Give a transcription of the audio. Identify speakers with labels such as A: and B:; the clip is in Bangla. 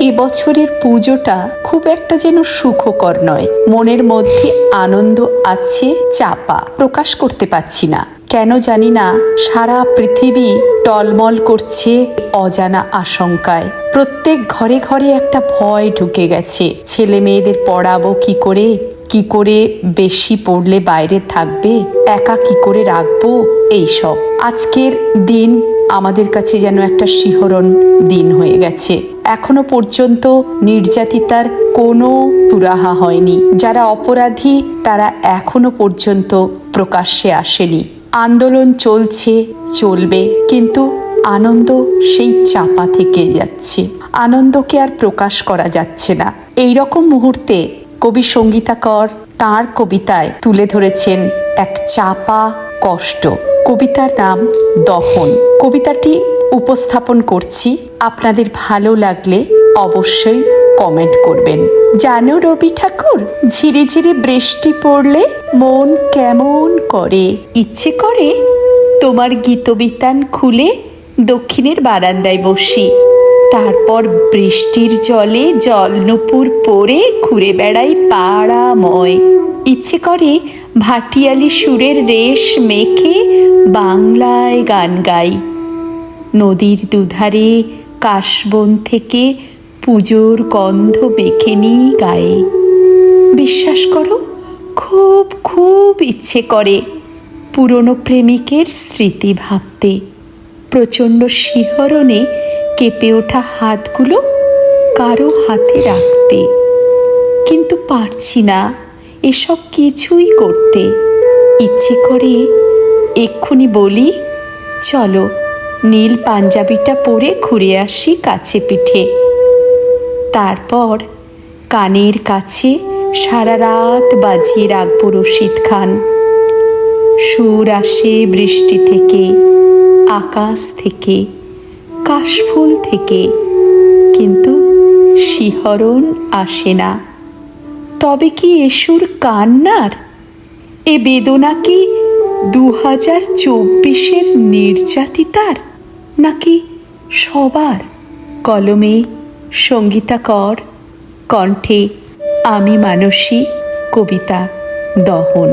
A: এবছরের পুজোটা খুব একটা যেন সুখকর নয়। মনের মধ্যে আনন্দ আছে, চাপা, প্রকাশ করতে পারছি না। কেন জানি না, সারা পৃথিবী টলমল করছে অজানা আশঙ্কায়। প্রত্যেক ঘরে ঘরে একটা ভয় ঢুকে গেছে। ছেলে মেয়েদের পড়াবো কি করে, কি করে বেশি পড়লে বাইরে থাকবে, একা কি করে রাখবো, এইসব। আজকের দিন আমাদের কাছে যেন একটা শিহরণ দিন হয়ে গেছে। এখনো পর্যন্ত নির্যাতিতার কোনো সুরাহা হয়নি। যারা অপরাধী তারা এখনো পর্যন্ত প্রকাশ্যে আসেনি। আন্দোলন চলছে, চলবে, কিন্তু আনন্দ সেই চাপা থেকে যাচ্ছে। আনন্দকে আর প্রকাশ করা যাচ্ছে না। এই রকম মুহূর্তে কবি সঙ্গীতা কর তাঁর কবিতায় তুলে ধরেছেন এক চাপা কষ্ট। কবিতার নাম দহন। কবিতাটি উপস্থাপন করছি, আপনাদের ভালো লাগলে অবশ্যই কমেন্ট করবেন। জানো রবি ঠাকুর, ঝিরিঝিরি বৃষ্টি পড়লে মন কেমন করে, ইচ্ছে করে তোমার গীতবিতান খুলে দক্ষিণের বারান্দায় বসি। তারপর বৃষ্টির জলে জলনুপুর পরে ঘুরে বেড়াই পাড়াময়। ইচ্ছে করে ভাটিয়ালি সুরের রেশ মেখে বাংলায় গান গাই। নদীর দুধারে কাশবন থেকে পুজোর গন্ধ মেখে নিই গায়ে। বিশ্বাস করো, খুব খুব ইচ্ছে করে পুরনো প্রেমিকের স্মৃতি ভাবতে। প্রচণ্ড শিহরণে কেঁপে ওঠা হাতগুলো কারো হাতে রাখতে, কিন্তু পারছি না এসব কিছুই করতে। ইচ্ছে করে এক্ষুনি বলি, চলো নীল পাঞ্জাবিটা পরে ঘুরে আসি কাছে পিঠে। তারপর কানের কাছে সারা রাত বাজিয়ে রাখবো রশিদ খান। সুর আসে বৃষ্টি থেকে, আকাশ থেকে, কাশফুল থেকে, কিন্তু শিহরণ আসে না। তবে কি এ সুর কান্নার? এ বেদনা কি 2024-এর নির্যাতিতার, নাকি সবার? কলমে সঙ্গীতা কর, কণ্ঠে আমি মানসী, কবিতা দহন।